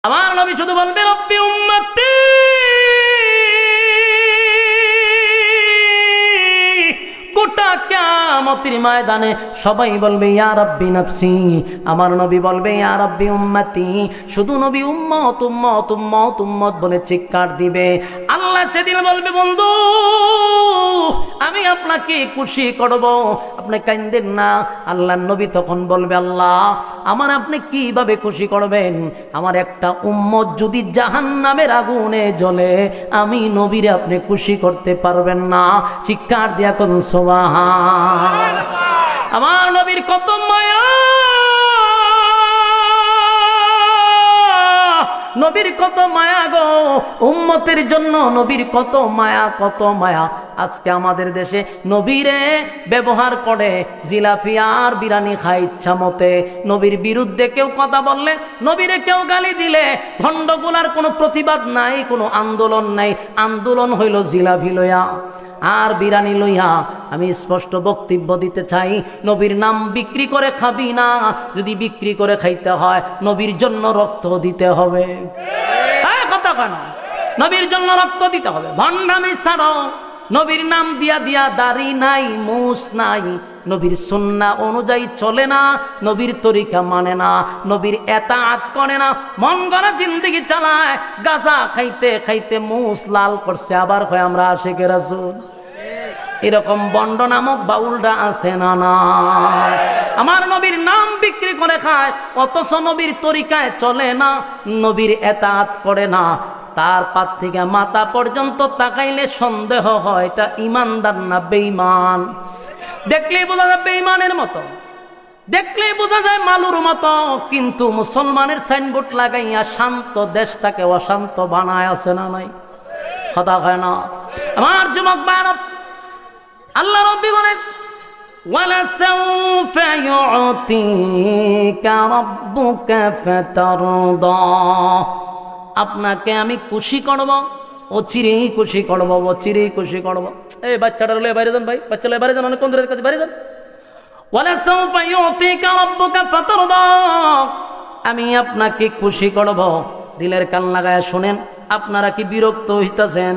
আমার নবী শুধু বলবে রব্বি উম্মতি, গোটা কিয়ামতের ময়দানে সবাই বলবে ইয়া রাব্বি নাফসি, আমার নবী বলবে ইয়া রাব্বি উম্মতি। শুধু নবী উম্মত উম্মত উম্মত উম্মত বলে চিৎকার দিবে। আল্লাহ সেদিন বলবে বন্ধু আমি আপনাকে খুশি করব, আপনি কাঁদেন না। আল্লাহর নবী তখন বলবে আল্লাহ আমার আপনি কিভাবে খুশি করবেন? আমার একটা উম্মত যদি জাহান্নামের আগুনে জ্বলে আমি নবীরে আপনি খুশি করতে পারবেন না। চিৎকার দিয়া কোন সুবহান। আমার নবীর কত মায়া, নবীর কত মায়া গো, উম্মতের জন্য নবীর কত মায়া কত মায়া। আজকে আমাদের দেশে নবীরে ব্যবহার করে জিলাপি আর বিরানি খায় ইচ্ছা মতে। নবীর বিরুদ্ধে কেউ কথা বললে, নবীরে কেউ গালি দিলে ভণ্ডগুলার কোনো প্রতিবাদ নাই, কোনো আন্দোলন নাই। আন্দোলন হইল জিলাপি লইয়া আর বিরানি লইয়া। আমি স্পষ্ট বক্তব্য দিতে চাই, নবীর নাম বিক্রি করে খাবি না। যদি বিক্রি করে খাইতে হয় নবীর জন্য রক্ত দিতে হবে। কথা কেন? নবীর জন্য রক্ত দিতে হবে। ভণ্ডামি ছাড়ো। নবীর নাম দিয়া দিয়া দাড়ি নাই, মুছ নাই, নবীর সুন্নাহ অনুযায়ী চলে না, নবীর তরিকা মানে না, নবীর এতাআত করে না, মন গড়া জিন্দেগি চালায়। গাঁজা খাইতে খাইতে মুছ লাল করছে, আবার কয় আমরা আশিকে রাসূল। এরকম বন্ড নামক বাউলরা আছে না? না। আমার নবীর নাম বিক্রি করে খায়, অথচ নবীর তরিকায় চলে না, নবীর এতাআত করে না। তার পা থেকে মাথা পর্যন্ত তাকাইলে সন্দেহ হয় এটা ইমানদার না বেঈমান। দেখলেই বোঝা যায় বেঈমানের মতো, দেখলেই বোঝা যায় মালুর মতো। কিন্তু মুসলমানের সাইনবোর্ড লাগাইয়া শান্ত দেশটাকে অশান্ত বানায় আছে না নাই? কথা হয় না? আমার যুবক ভাইরা, আল্লাহ রাব্বি বলেন ওয়ালাসাউফা ইউতিকা রাব্বুকা ফাতারদা, আপনাকে আমি খুশি করব, অচিরেই খুশি করব, অচিরেই খুশি করব। এই বাচ্চাটা লয়ে বাইরে যান ভাই, বাচ্চা লয়ে বাইরে যান, অনেক বন্ধুদের কাছে বাইরে যান। ওয়ালাসাউফা ইউতিকা রাব্বুকা ফাতারদা, আমি আপনাকে খুশি করব। দিলের কান লাগায় শুনেন। আপনারা কি বিরক্ত হইতাছেন?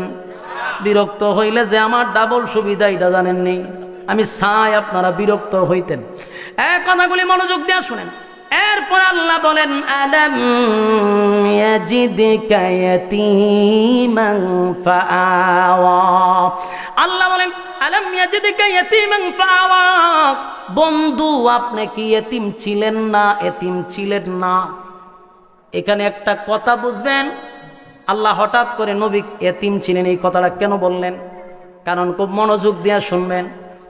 বিরক্ত হইলে যে আমার ডাবল সুবিধা এটা জানেননি। আমি চাই আপনারা বিরক্ত হইতেন। কথাগুলি মনোযোগ দিয়ে শুনেন। এরপর আল্লাহ বলেন আলাম ইয়াজিদকা ইয়াতীমান ফাআওয়া, আল্লাহ বলেন আলাম ইয়াজিদকা ইয়াতীমান ফাআওয়া, বন্ধু আপনি কি এতিম ছিলেন না? এতিম ছিলেন না। এখানে একটা কথা বুঝবেন, আল্লাহ হঠাৎ করে নবী এতিম ছিলেন এই কথাটা কেন বললেন? কারণ খুব মনোযোগ দিয়ে শুনবেন।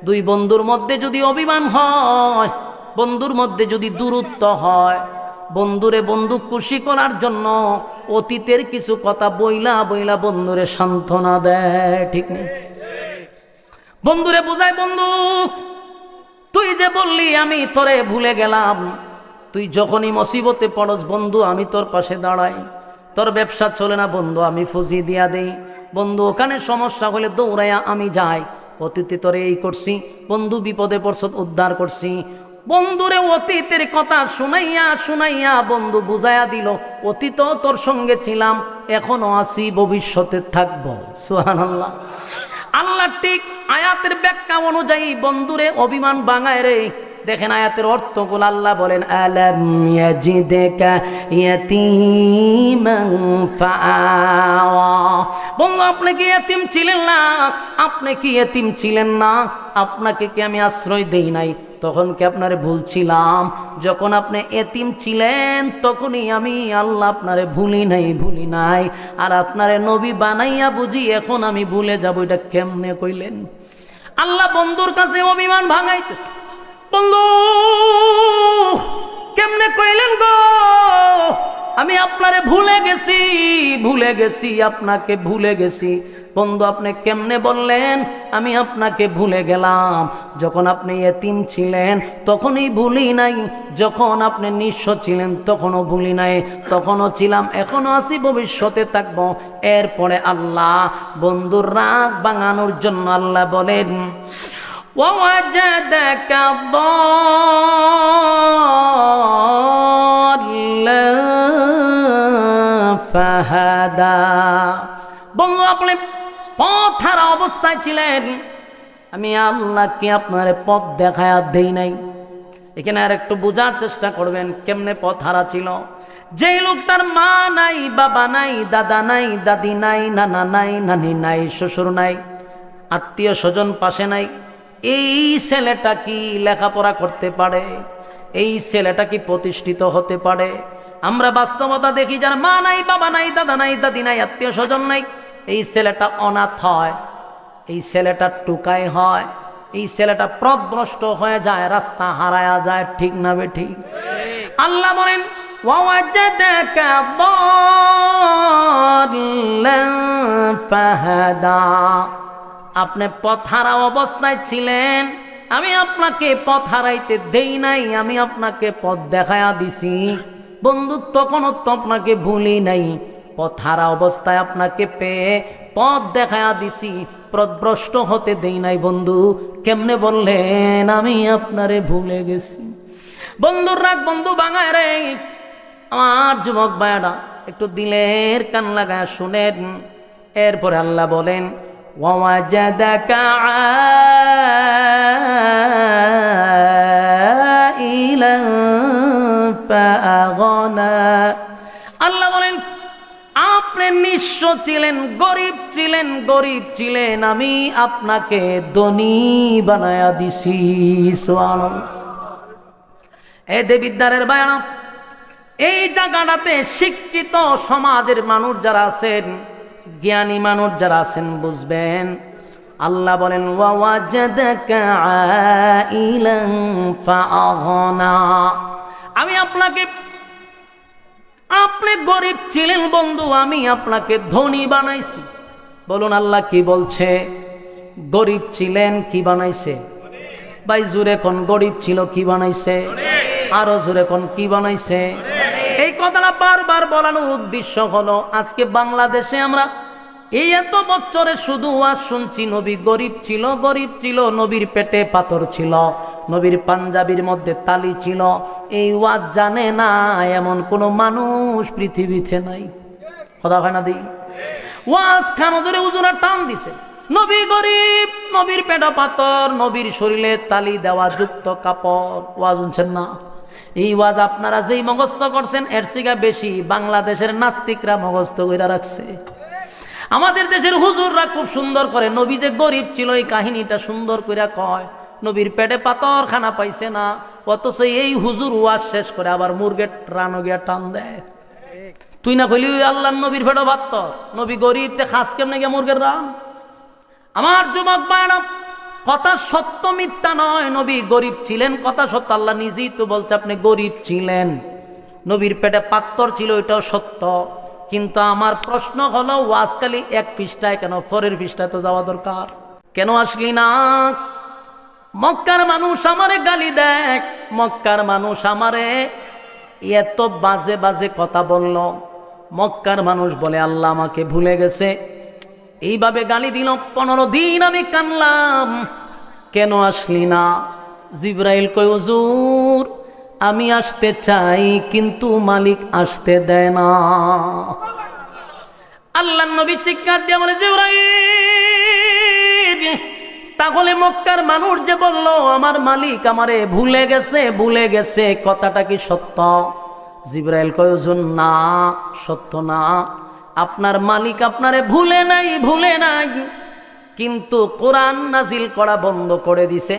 দুই বন্ধুর মধ্যে যদি অভিমান হয়, বন্ধুর মধ্যে যদি দূরত্ব হয়, বন্ধুরে বন্ধু খুশি করার জন্য অতীতের কিছু কথা বইলা বইলা বন্ধুরে সান্ত্বনা দেয়, ঠিক নেই? বন্ধুরে বুঝায় বন্ধু তুই যে বললি আমি তোরে ভুলে গেলাম, তুই যখনই মুসিবতে পড়স বন্ধু আমি তোর পাশে দাঁড়াই। তোর ব্যবসা চলে না বন্ধু আমি ফুজি দিয়া দেই। বন্ধু ওখানে সমস্যা হলে দৌড়াইয়া আমি যাই। অতীতে তোরে এই করছি, বন্ধু বিপদে পড়ছ উদ্ধার করছি। বন্ধুরে অতীতের কথা শুনাইয়া শুনাইয়া বন্ধু বুঝাইয়া দিল অতীত তোর সঙ্গে ছিলাম, এখনো আছি, ভবিষ্যতে থাকবো। সুবহানাল্লাহ। আল্লাহ ঠিক আয়াতের ব্যাখ্যা অনুযায়ী বন্ধুরে অভিমান ভাঙায় রে। দেখেন আয়াতের অর্থগুলো, আল্লাহ বলেন আলাম ইয়াজিদকা ইয়াতীমান ফাআওয়া, বন্ধু আপনি কি এতিম ছিলেন না? আপনি কি এতিম ছিলেন না? আপনাকে কি আমি আশ্রয় দেই নাই? তখন কি আপনারে ভুলছিলাম? যখন আপনি এতিম ছিলেন তখনই আমি আল্লাহ আপনারে ভুলি নাই। আর আপনারে নবী বানাইয়া বুঝি এখন আমি ভুলে যাব, এটা কেমনে কইলেন? আল্লাহ বন্ধুর কাছে অভিমান ভাঙাইতেছে। বন্ধু কেমনে কইলেন গো আমি আপনারে ভুলে গেছি, আপনাকে ভুলে গেছি। বন্ধু আপনি কেমনে বললেন আমি আপনাকে ভুলে গেলাম? যখন আপনি এতিম ছিলেন তখনই ভুলি নাই, যখন আপনি নিঃস্ব ছিলেন তখনও ভুলি নাই, তখনও ছিলাম, এখনো আছি, ভবিষ্যতে থাকবো। এরপরে আল্লাহ বন্ধুর রাগ ভাঙানোর জন্য আল্লাহ বলেন وَوَجَدَكَ ضَالًّا ফাহাদা। বন্ধু, আপনি পথ হারা অবস্থায় ছিলেন, আমি আল্লাহ কি আপনার পথ দেখায়া দেই নাই? এখানে আর একটু বোঝার চেষ্টা করবেন কেমনে পথ হারা ছিল। যে লোকটার মা নাই, বাবা নাই, দাদা নাই, দাদি নাই, নানা নাই, নানি নাই, শ্বশুর নাই, আত্মীয় স্বজন পাশে নাই, এই ছেলেটা কি লেখাপড়া করতে পারে? এই ছেলেটা কি প্রতিষ্ঠিত হতে পারে? আমরা বাস্তবতা দেখি, যার মা নাই, বাবা নাই, দাদা নাই, দাদি নাই, আত্মীয় স্বজন নাই, এই ছেলেটা অনাথ হয়, এই ছেলেটা টুকাই হয়, এই ছেলেটা পথভ্রষ্ট হয়ে যায়, রাস্তা হারায়া যায়। ঠিক না বে ঠিক? আল্লাহ বলেন ওয়াওয়াজাদাকা দাল্লান ফাহাদা। আপনি পথ হারা অবস্থায় ছিলেন, আমি আপনাকে পথ হারাইতে দেই নাই, আমি আপনাকে পথ দেখায়া দিছি। বন্ধু, তখনও তো আপনাকে ভুলি নাই, পথ হারা অবস্থায় আপনাকে পেয়ে পথ দেখায়া দিছি, পথভ্রষ্ট হতে দেই নাই। বন্ধু, কেমনে বললেন আমি আপনারে ভুলে গেছি? বন্ধুর রাগ বন্ধু ভাঙায় রে। আমার যুবক ভাইরা, একটু দিলের কান লাগায় শুনেন। এরপরে আল্লাহ বলেন ওয়াজাদাকা আইলান ফাআগনা। আল্লাহ বলেন আপনি নিঃস্ব ছিলেন, গরিব ছিলেন, গরিব ছিলেন, আমি আপনাকে ধনী বানায়া দিছি। সুবহানাল্লাহ। এ দেবিদ্বারের ভাইরা, এই জায়গাটাতে শিক্ষিত সমাজের মানুষ যারা আছেন, জ্ঞানী মানুষ যারা আছেন, বুঝবেন। আল্লাহ বলেন ওয়াজাদাকা আইলান ফাআগনা। আমি আপনাকে, আপনি গরিব ছিলেন বন্ধু, আমি আপনাকে ধনী বানাইছি। বলুন আল্লাহ কি বলছে? গরিব ছিলেন, কি বানাইছে? ভাই জোরে কোন, গরিব ছিল কি বানাইছে? আরো জোরে কোন, কি বানাইছে? এই কথাটা বারবার বলানোর উদ্দেশ্য হলো, আজকে বাংলাদেশে আমরা এই এত বছরে শুধু ওয়াজ শুনছি নবী গরিব ছিল, গরিব ছিল, নবীর পেটে পাথর ছিল, নবীর পাঞ্জাবির মধ্যে তালি ছিল। এই ওয়াজ জানে না এমন কোন মানুষ পৃথিবীতে নাই। কথা হয় না? দিই ওয়াজ খানো ধরে হুজুরা টান দিছে, নবী গরিব, নবীর পেটে পাথর, নবীর শরীরে তালি দেওয়া যুক্ত কাপড়। ওয়াজ শুনছেন না? এই ওয়াজ আপনারা যেই মুখস্থ করছেন, এর থেকে বেশি বাংলাদেশের নাস্তিকরা মুখস্থ কইরা রাখছে। আমাদের দেশের হুজুররা খুব সুন্দর করে নবী যে গরিব ছিল এই কাহিনীটা সুন্দর করে কয়, নবীর পেটে পাথর খানা পাইছে না, অথচ এই হুজুর ওয়াজ শেষ করে আবার মুরগের রানো গিয়া টান দেয়। তুই না কইলি আল্লাহ নবীর পেটে পাথর, নবী গরিব, তে খাস কেমনে গিয়া মুরগের রান? আমার যুবক ভাইরা, কথা সত্য মিথ্যা নয়, নবী গরিব ছিলেন, কথা সত্য। আল্লাহ নিজেই তো বলছে আপনি গরিব ছিলেন, নবীর পেটে পাথর ছিল, এটাও সত্য। কিন্তু আমার প্রশ্ন হলো, ওয়াজকালি এক পৃষ্ঠায় কেন, পরের পৃষ্ঠায় তো যাওয়া দরকার, কেন আসলি না? মক্কার মানুষ আমারে গালি দেয়, মক্কার মানুষ আমারে এত বাজে বাজে কথা বলল, মক্কার মানুষ বলে আল্লাহ আমাকে ভুলে গেছে, এইভাবে গালি দিল। 15 দিন আমি কানলাম, কেন আসলি না? জিবরাইল কয় হুজুর আমি আসতে চাই, কিন্তু মালিক আসতে দেয় না। আল্লাহ নবী চিৎকার দিয়ে বলে জিবরাইল, তাহলে মক্কার মানুষ যে বলল আমার মালিক আমারে ভুলে গেছে, ভুলে গেছে, কথাটা কি সত্য? জিবরাইল কয় হুজুর না, সত্য না, আপনার মালিক আপনারে ভুলে নাই, ভুলে নাই, কিন্তু কোরআন নাজিল করা বন্ধ করে দিছে,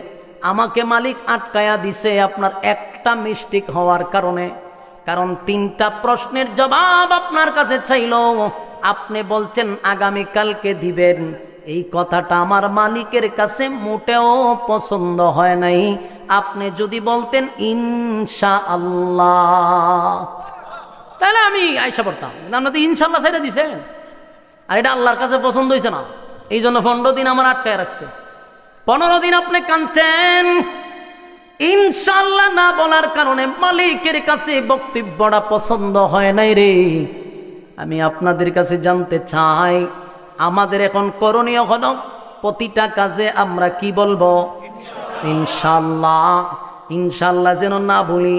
আমাকে মালিক আটকায়া দিছে আপনার একটা মিস্টেক হওয়ার কারণে। কারণ 3টা প্রশ্নের জবাব আপনার কাছে চাইল, আপনি বলছেন আগামীকালকে দিবেন, এই কথাটা আমার মালিকের কাছে মোটেও পছন্দ হয় নাই। আপনি যদি বলতেন ইনশাআল্লাহ, তাহলে আমি আয়সা পড়তাম, আমরা তো ইনশাআল্লাহ ছেড়ে দিছে, আর এটা আল্লাহর কাছে পছন্দ হয়েছে না, এই জন্য 15 দিন আমার আটকায় রাখছে। 15 দিন আপনি কাঁদছেন, ইনশাআল্লাহ না বলার কারণে মালিকের কাছে বক্তব্যটা পছন্দ হয় নাই রে। আমি আপনাদের কাছে জানতে চাই, আমাদের এখন করণীয় হলো প্রতিটা কাজে আমরা কি বলবো? ইনশাআল্লাহ। ইনশাআল্লাহ যেন না বলি।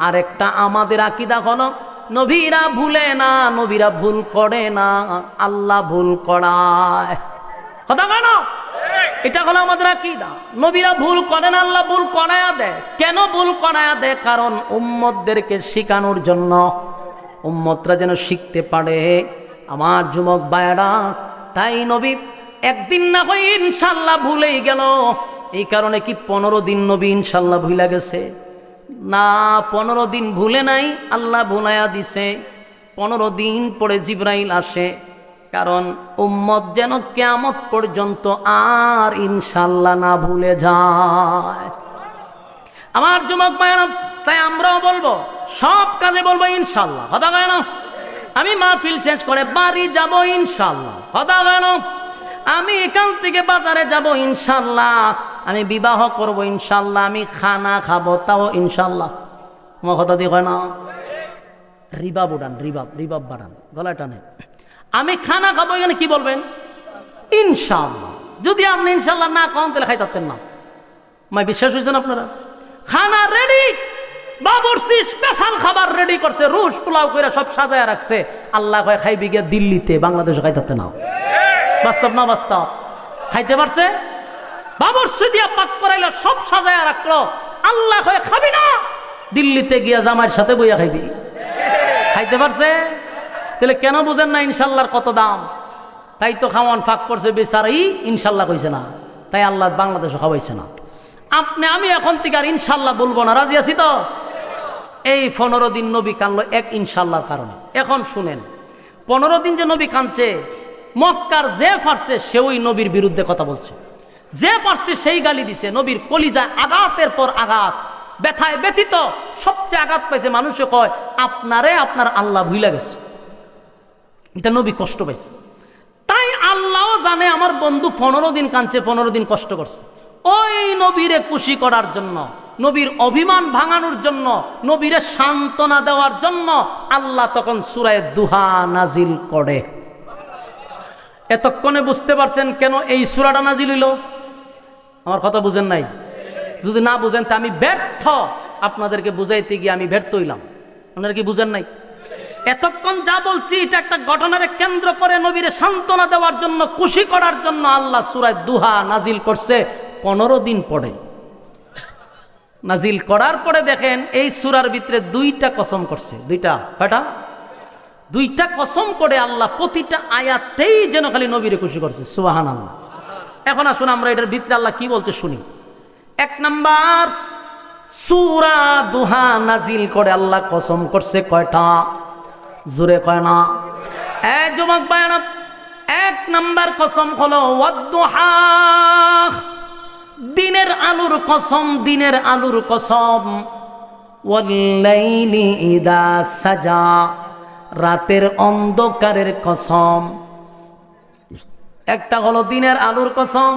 আরেকটা আমাদের আকীদা হলো নবীরা ভুলে না, নবীরা ভুল করে না, আল্লাহ ভুল করায়। কথা কেন? এটা হলো আমাদের আকীদা। নবীরা ভুল করে না, আল্লাহ ভুল করায়া দেয়। কেন ভুল করায়া দেয়? কারণ উম্মতদেরকে শিখানোর জন্য, উম্মতরা যেন শিখতে পারে। আমার যুবক ভাইয়েরা, তাই নবী একদিন না হয় ইনশাল্লাহ ভুলেই গেল। এই কারণে কি 15 দিন নবী ইনশাল্লাহ ভুলে গেছে? না, 15 দিন ভুলে নাই, আল্লাহ ভুলাইয়া দিছে। 15 দিন পরে জিবরাইল আসে, কারণ উম্মত যেন কিয়ামত পর্যন্ত আর ইনশাল্লাহ না ভুলে যায়। আমার যুবক ভাইয়েরা, তাই আমরাও বলবো, সব কাজে বলবো ইনশাল্লাহ। কথা কয় না? আমি মাহফিল শেষ করে বাড়ি যাব ইনশাল্লাহ। কথা কয় না? আমি এখান থেকে বাজারে যাব ইনশাল্লাহ। আমি বিবাহ করব ইনশাল্লাহ। আমি খানা খাবো তাও ইনশাল্লাহ। আমার কথা দিয়ে হয় না? রিবাব উড়ান, রিবাব বাড়ান, গলায় টানে। আমি খানা খাবো, এখানে কি বলবেন? ইনশাল্লাহ। যদি আপনি ইনশাল্লাহ না কন তাহলে খাই থাকতেন না। মাই বিশ্বাস হয়েছেন আপনারা? খানা রেডি, বাবুর্চি স্পেশাল খাবার রেডি করছে, রুশ পোলাও করে সব সাজায় রাখছে। আল্লাহ কয় খাইবি গিয়া দিল্লিতে, বাংলাদেশে খাই থাকতে না। বাস্তব না বাস্তব? খাইতে পারছে? বাবুর্চি দিয়া পাক করাইলো, সব সাজায় রাখলো। আল্লাহ কয় খাবি না, দিল্লিতে গিয়া জামাইয়ের সাথে বইয়া খাইবি। খাইতে পারছে? তাহলে কেন বুঝেন না ইনশাল্লাহর কত দাম? তাই তো খাওয়ান ফাঁক করছে বেচারাই, ইনশাল্লাহ কইছে না, তাই আল্লাহ বাংলাদেশে খাওয়াইছে না। আমি এখন থেকে আর ইনশাল্লাহ বলবো না, রাজি আছি তো? এই 15 দিন নবী কানলো এক ইনশাল্লাহর কারণে। এখন শুনেন, 15 দিন যে নবী কানছে, মক্কার যে পারছে সে ওই নবীর বিরুদ্ধে কথা বলছে, যে পারছে সেই গালি দিছে। নবীর কলিজায় আঘাতের পর আঘাত, ব্যথায় ব্যথিত, সবচেয়ে আঘাত পাইছে। মানুষে কয় আপনারে আপনার আল্লাহ ভুইলা গেছে, এটা নবী কষ্ট পাইছে। তাই আল্লাহ জানে আমার বন্ধু 15 দিন কাঁদছে, 15 দিন কষ্ট করছে। ওই নবীরে খুশি করার জন্য, নবীর অভিমান ভাঙানোর জন্য, নবীরে সান্ত্বনা দেওয়ার জন্য আল্লাহ তখন সূরা দুহা নাজিল করে। এতক্ষণে বুঝতে পারছেন কেন এই সূরাটা নাজিল হইল? আমার কথা বুঝেন নাই? যদি না বুঝেন তা আমি ব্যর্থ, আপনাদেরকে বুঝাইতে গিয়ে আমি ব্যর্থ হইলাম। আপনারা কি বুঝেন নাই? এতক্ষণ যা বলছি এটা একটা ঘটনারে কেন্দ্র করে নবীরে সান্ত্বনা দেওয়ার জন্য, খুশি করার জন্য আল্লাহ সূরা দুহা নাজিল করছে 15 দিন পরে। নাজিল করার পরে দেখেন এই সূরার ভিতরে 2টা কসম করছে। 2টা কয়টা? 2টা কসম করে আল্লাহ প্রতিটা আয়াতেই যেন খালি নবীরে খুশি করছে। সুবহানাল্লাহ। এখন আসুন আমরা এটার ভিতরে আল্লাহ কি বলতে শুনি। 1 নাম্বার, সূরা দুহা নাজিল করে আল্লাহ কসম করছে কয়টা? জোরে কয় না? এই যুবক ভাইরা, 1 নাম্বার কসম হলো ওয়াদ-দুহা, দিনের আলোর কসম, দিনের আলোর কসম। ওয়াল-লাইলি ইযা সাজা, রাতের অন্ধকারের কসম। একটা হলো দিনের আলোর কসম,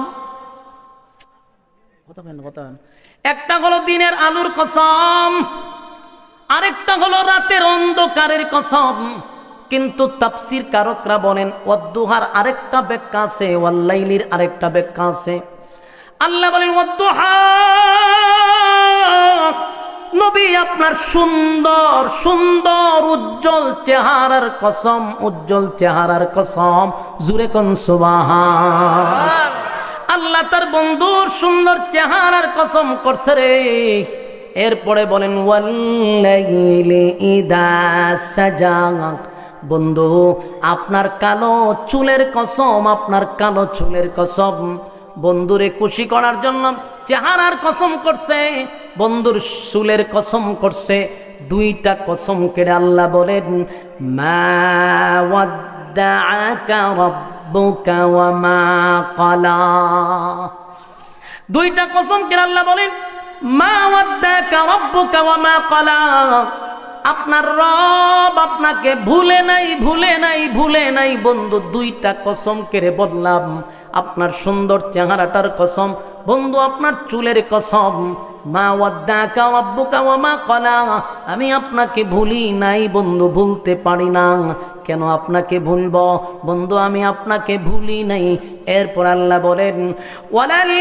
একটা হলো দিনের আলোর কসম, আরেকটা হলো রাতের অন্ধকারের কসম। কিন্তু তাফসীর কারকরা বলেন ওয়াদ-দুহার আরেকটা ব্যাখ্যা আছে, ওয়াল-লাইলির আরেকটা ব্যাখ্যা আছে। আল্লাহ বলেন ওয়াদ-দুহা, নবী আপনার সুন্দর সুন্দর উজ্জ্বল চেহারার কসম, উজ্জ্বল চেহারার কসম। জুরে কোন সুবহান। আল্লাহ তার বন্ধুর সুন্দর চেহারার কসম করছে রে। এরপরে বলেন ওয়াল-লাইলি ইযা সাজা, বন্ধু আপনার কালো চুলের কসম, আপনার কালো চুলের কসম। বন্ধুরে খুশি করার জন্য চেহারার কসম করছে, বন্ধুর চুলের কসম করছে। 2টা কসম কেড়ে আল্লাহ বলেন মা ওয়াদ্দাআকা রাব্বুকা ওয়া মা ক্বালা। 2টা কসম কেড়ে আল্লাহ বলেন মা ওয়াদ্দাআকা রাব্বুকা ওয়া মা ক্বালা, আপনার রব আপনাকে ভুলে নাই, ভুলে নাই, ভুলে নাই। বন্ধু 2টা কসম কেড়ে বললাম, আপনার সুন্দর চেহারাটার কসম, বন্ধু আপনার চুলের কসম। মা ওয়াদ্দাআকা রাব্বুকা ওয়া মা ক্বালা, আমি আপনাকে ভুলি নাই বন্ধু, ভুলতে পারি না। কেন আপনাকে ভুলব বন্ধু? আমি আপনাকে ভুলি নাই। এরপর আল্লাহ বলেন ওয়ালাল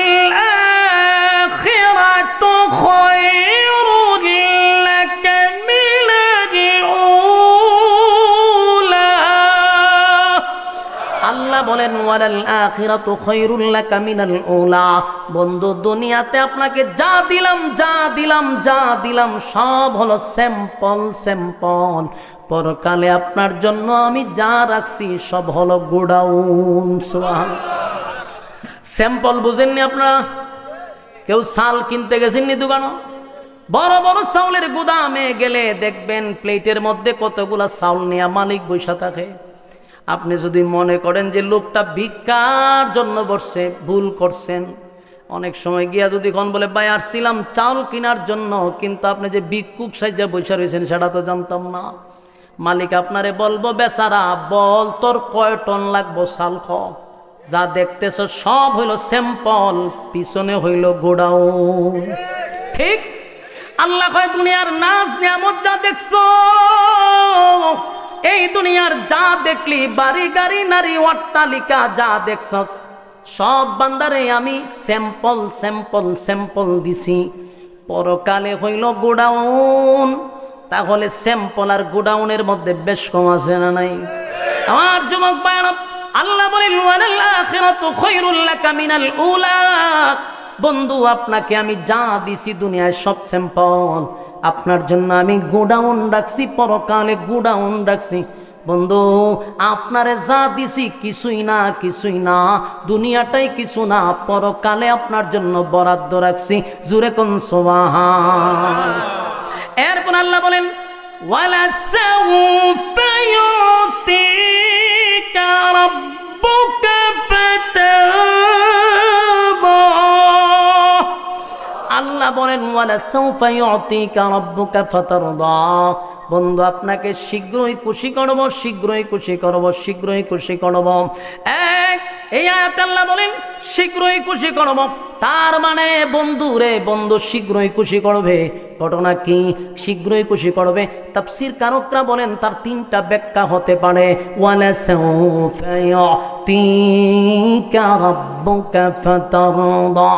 আখিরাতু খায়রুল লাকা মিনাল আল্লাহ বলেন ওয়ালাল আখিরাতু খায়রুল লাকা মিনাল উলা। বন্ধু দুনিয়াতে আপনাকে যা দিলাম সব হলো স্যাম্পল। পরকালে আপনার জন্য আমি যা রাখছি সব হলো গোডাউন। সুবহানাল্লাহ। স্যাম্পল বুঝেননি আপনারা? কেউ চাল কিনতে গেছেননি দোকানে? বড় বড় চাউলের গুদামে গেলে দেখবেন প্লেটের মধ্যে কতগুলা চাউল নিয়ে মালিক বৈশা থাকে। আপনি যদি মনে করেন যে লোকটা ভিক্ষার জন্য বসছে, ভুল করছেন। অনেক সময় গিয়া যদি কোন বলে ভাই আসছিলাম চাউল কেনার জন্য, কিন্তু আপনি যে ভিক্ষুক সাইজা বৈশা রয়েছেন সেটা তো জানতাম না। মালিক আপনারে বলবো বেচারা বল তোর কয় টন লাগবো চাল খ, যা দেখতেছ সব হইল স্যাম্পল, পিছনে হইল গোডাউন। ঠিক আল্লাহ কয় দুনিয়ার নাজ নিয়ামত যা দেখছো, এই দুনিয়ার যা দেখলি বাড়ি গাড়ি নারী অট্টালিকা যা দেখছ সব বান্দারে আমি স্যাম্পল দিছি। পরকালে হইল গোডাউন। তাহলে স্যাম্পল আর গোডাউনের মধ্যে বেশ কম আছে না নাই? আমার যুবক ভাইরা, আল্লাহ বলেন ওয়ালাল আখিরাতু খায়রুল লাকা মিনাল উলা। বন্ধু আপনাকে আমি যা দিছি দুনিয়ায় সব স্যাম্পল, আপনার জন্য আমি গোডাউন রাখছি, পরকালে গোডাউন রাখছি। বন্ধু আপনারে যা দিছি কিছুই না, দুনিয়াটাই কিছু না, পরকালে আপনার জন্য বরাদ্দ রাখছি। জুরে কোন সুবহান। এরপর আল্লাহ বলেন ওয়ালা সাউফা ইউতিকা রাব্বুকা ফাতারদা। আল্লাহ বলেন ওয়ালা সাউফা ইউতিকা রাব্বুকা ফাতারদা। বন্ধু আপনাকে শীঘ্রই খুশি করব। এই আয়াতে আল্লাহ বলেন শীঘ্রই খুশি করব। তার মানে বন্ধু শীঘ্রই খুশি করবে। ঘটনা কি শীঘ্রই খুশি করবে? তাফসীর কারকরা বলেন তার তিনটা ব্যাখ্যা হতে পারে। ওয়ালা সাউফা ইউতিকা রাব্বুকা ফাতারদা,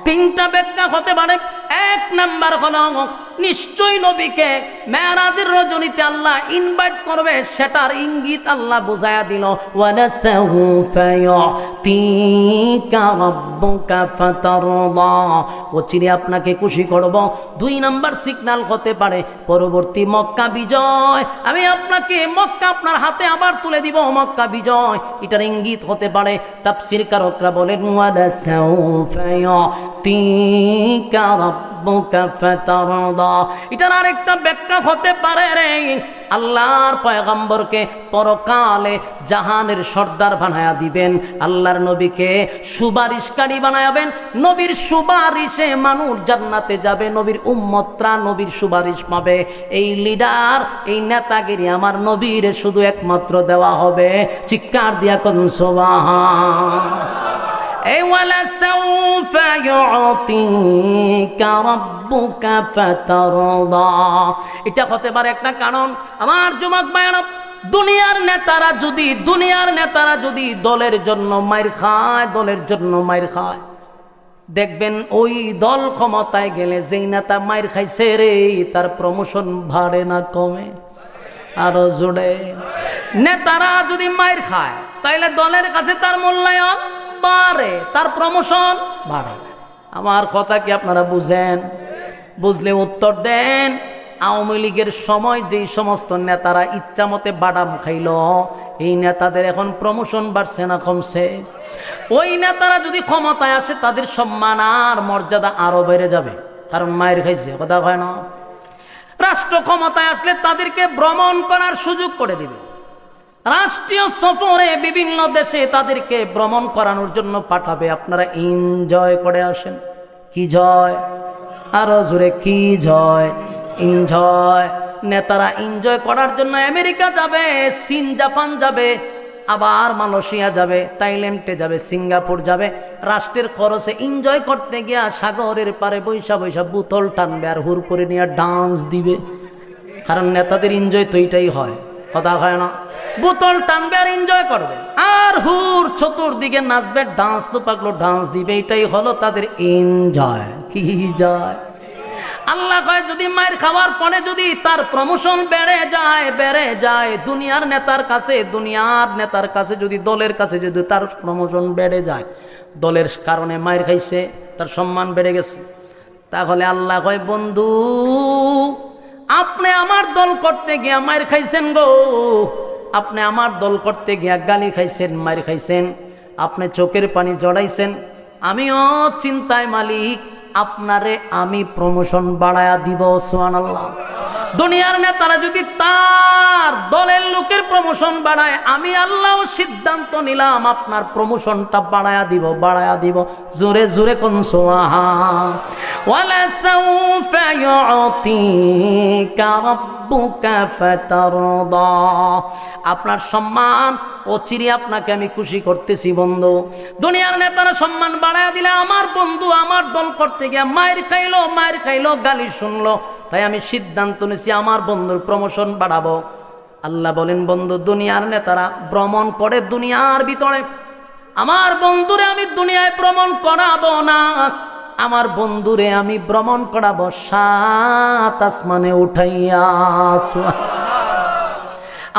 তিনটা ব্যাখ্যা হতে পারে। এক নাম্বার হলো নিশ্চয়ই নবীকে মেরাজের রজনীতে আল্লাহ ইনভাইট করবে, সেটার ইঙ্গিত আল্লাহ বুঝায়া দিল। ওয়ালা সাউফা ইউতিকা রাব্বুকা ফাতারদা, ওচিরে আপনাকে খুশি করব। দুই নাম্বার সিগন্যাল হতে পারে পরবর্তী মক্কা বিজয়, আমি আপনাকে মক্কা আপনার হাতে আবার তুলে দিব, মক্কা বিজয়, এটার ইঙ্গিত হতে পারে। তাফসীর কারকরা বলেন ওয়ালা সাউফা ইউতিকা রাব্বুকা ফাতারদা, এটার আরেকটা ব্যাখ্যা হতে পারে রে আল্লাহর পয়গম্বরকে পরকালে জাহানের সর্দার বানায়া দিবেন, আল্লাহর নবীকে সুপারিশকারী বানায়াবেন। নবীর সুপারিশে মানুষ জান্নাতে যাবে, নবীর উম্মতরা নবীর সুপারিশ পাবে। এই লিডার, এই নেতাগিরি আমার নবীর শুধু একমাত্র দেওয়া হবে। চিৎকার দিয়া কোন সুবহান। এই ওয়ালা সাউফা ইউতিকা রাব্বুকা ফাতারদা, এটা হতে পারে একটা কারণ। আমার যুবক ভাইরা, দুনিয়ার নেতারা যদি দলের জন্য মাইর খায়, দেখবেন ওই দল ক্ষমতায় গেলে যেই নেতা মাইর খাইছে রে, তার প্রমোশন বাড়ে না কমে? আরো জোরে। নেতারা যদি মাইর খায় তাইলে দলের কাছে তার মূল্যায়ন বাড়ে, তার প্রমোশন বাড়ে। আমার কথা কি আপনারা বুঝেন? বুঝলে উত্তর দেন। আওয়ামী লীগের সময় যেই সমস্ত নেতারা ইচ্ছা মতে বাদাম খাইল, এই নেতাদের এখন প্রমোশন বাড়ছে না কমছে? ওই নেতারা যদি ক্ষমতায় আসে তাদের সম্মান আর মর্যাদা আরো বেড়ে যাবে, কারণ মায়ের খাইছে, কথা হয় না? রাষ্ট্র ক্ষমতায় আসলে তাদেরকে ভ্রমণ করার সুযোগ করে দিবে, রাষ্ট্রীয় সফরে বিভিন্ন দেশে তাদেরকে ভ্রমণ করানোর জন্য পাঠাবে। আপনারা এনজয় করে আসেন। কি জয়? আরো জোরে কি জয়? এনজয়। নেতারা এনজয় করার জন্য আমেরিকা যাবে, চীন জাপান যাবে, আবার মালয়েশিয়া যাবে, থাইল্যান্ডে যাবে, সিঙ্গাপুর যাবে। রাষ্ট্রের খরচে এনজয় করতে গিয়া সাগরের পারে বৈশা বোতল টানবে আর হুর করে নিয়ে ডান্স দিবে। কারণ নেতাদের এনজয় তো এইটাই হয়, কথা হয় না? বোতল টানবে আর এনজয় করবে, আর হুর চতুর্দিকে নাচবে, ডান্স তো পাগলো ডান্স দিবে, এটাই হলো তাদের এনজয়। কি জয়? আল্লাহ কয় যদি মায়ের খাওয়ার পরে যদি তার প্রমোশন বেড়ে যায়, দুনিয়ার নেতার কাছে যদি দলের কাছে যদি তার প্রমোশন বেড়ে যায়, দলের কারণে মায়ের খাইছে, তার সম্মান বেড়ে গেছে, তাহলে আল্লাহ কয় বন্ধু আপনি আমার দল করতে গিয়া মায়ের খাইছেন গো, আপনি আমার দল করতে গিয়া গালি খাইছেন, মায়ের খাইছেন, আপনি চোখের পানি জড়াইছেন, আমিও চিন্তায় মালিক আপনারে আমি প্রমোশন বাড়ায়া দিব। সুবহানাল্লাহ। দুনিয়ার নেতারা যদি তার দলের লোকের প্রমোশন বাড়ায়, আমি আল্লাহ সিদ্ধান্ত নিলাম আপনার প্রমোশনটা বাড়ায়া দিব। জোরে জোরে কোন সুবহান। ওয়ালা সাউফা ইউতিকা রাব্বুকা ফাতারদা। আপনার সম্মান অচিরে আপনাকে আমি খুশি করতেছি বন্ধু। দুনিয়ার নেতারা সম্মান বাড়ায়া দিলে আমার বন্ধু আমার দল করতে গিয়া মায়ের খাইলো, গালি শুনলো, তাই আমি সিদ্ধান্ত নিয়েছি আমার বন্ধুর প্রমোশন বাড়াবো। আল্লাহ বলেন বন্ধু দুনিয়ার নেতারা ভ্রমণ করে দুনিয়ার ভিতরে, আমার বন্ধুরে আমি দুনিয়ায় ভ্রমণ করাবো না, আমার বন্ধুরে আমি ভ্রমণ করাবো 7 আসমানে উঠাইয়া।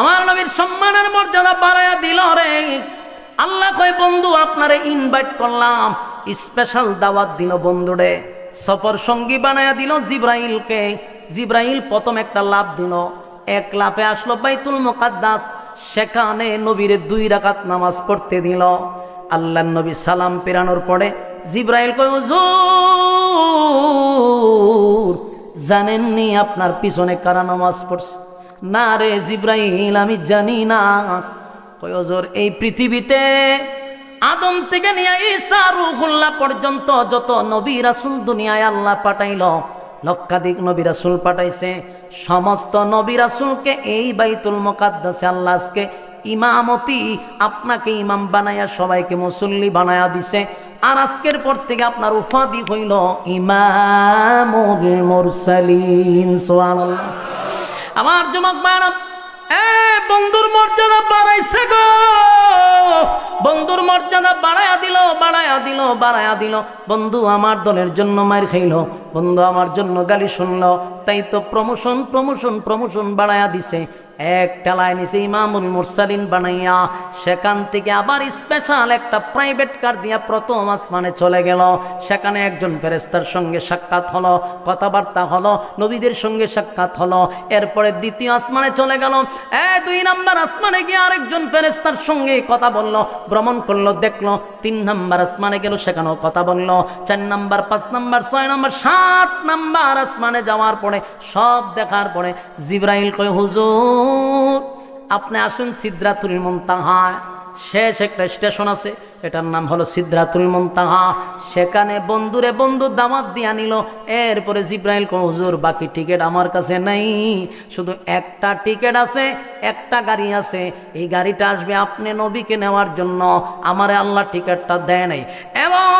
আমার নবীর সম্মানের মর্যাদা বাড়াইয়া দিল রে। আল্লাহ কয় বন্ধু আপনারে ইনভাইট করলাম, স্পেশাল দাওয়াত দিল বন্ধুরে, সফর সঙ্গী বানায়া দিল জিব্রাইলকে। জিব্রাইল প্রথম একটা লাফ দিল, এক লাফে আসলো বাইতুল মুকাদ্দাস, সেখানে নবীরে 2 রাকাত নামাজ পড়তে দিল। আল্লাহর নবী সালাম পেরানোর পরে জিব্রাইল কয় হুজুর জানেননি আপনার পিছনে কারা নামাজ পড়ছে? না রে জিব্রাইল আমি জানি না। কয় হুজুর এই পৃথিবীতে আদম থেকে নিয়ে ঈসা রূহুল্লাহ পর্যন্ত যত নবী রাসূল দুনিয়ায় আল্লাহ পাঠাইল, লক্ষাধিক নবী রাসূল পাঠাইছে, সমস্ত নবী রাসূলকে এই বাইতুল মুকাদ্দাসে আল্লাহ আজকে ইমামতি আপনাকে ইমাম বানায়া সবাইকে মুসল্লি বানায়া দিছে। আর আজকের পর থেকে আপনার উপাধি হইল ইমামুল মুরসালিন। সুবহানাল্লাহ। আমার যুবক ভাইরা বন্ধুর মর্যাদা বাড়াইছে গো, বন্ধুর মর্যাদা বাড়ায়া দিল। বন্ধু আমার দলের জন্য মার খাইল, বন্ধু আমার জন্য গালি শুনলো, তাই তো প্রমোশন বাড়ায়া দিছে। একটা লাইন এসে ইমামুল মুরসালিন বানাইয়া সেখান থেকে আবার স্পেশাল একটা প্রাইভেট কার দিয়া প্রথম আসমানে চলে গেল। সেখানে একজন ফেরেশতার সঙ্গে সাক্ষাৎ হলো, কথাবার্তা হলো, নবীদের সঙ্গে সাক্ষাৎ হলো। এরপরে দ্বিতীয় আসমানে চলে গেল। 2 নাম্বার আসমানে গিয়ে আরেকজন ফেরেশতার সঙ্গে কথা বললো, ভ্রমণ করলো, দেখলো। 3 নাম্বার আসমানে গেল, সেখানেও কথা বললো। 4 নাম্বার, 5 নাম্বার, 6 নাম্বার, 7 নাম্বার আসমানে যাওয়ার পরে সব দেখার পরে জিব্রাইল কয় হুজুর আপনি আসেন সিদরাতুল মুনতাহা। শেষ একটা স্টেশন আছে, এটার নাম হলো সিদরাতুল মুনতাহা। সেখানে বন্ধু দাওয়াত দিয়া নিল। এরপরে জিব্রাইল কয় হুজুর বাকি টিকিট আমার কাছে নাই, শুধু একটা টিকিট আছে, একটা গাড়ি আছে, এই গাড়িটা আসবে আপনি নবীকে নেওয়ার জন্য, আমারে আল্লাহ টিকিটটা দেয় নাই। এবং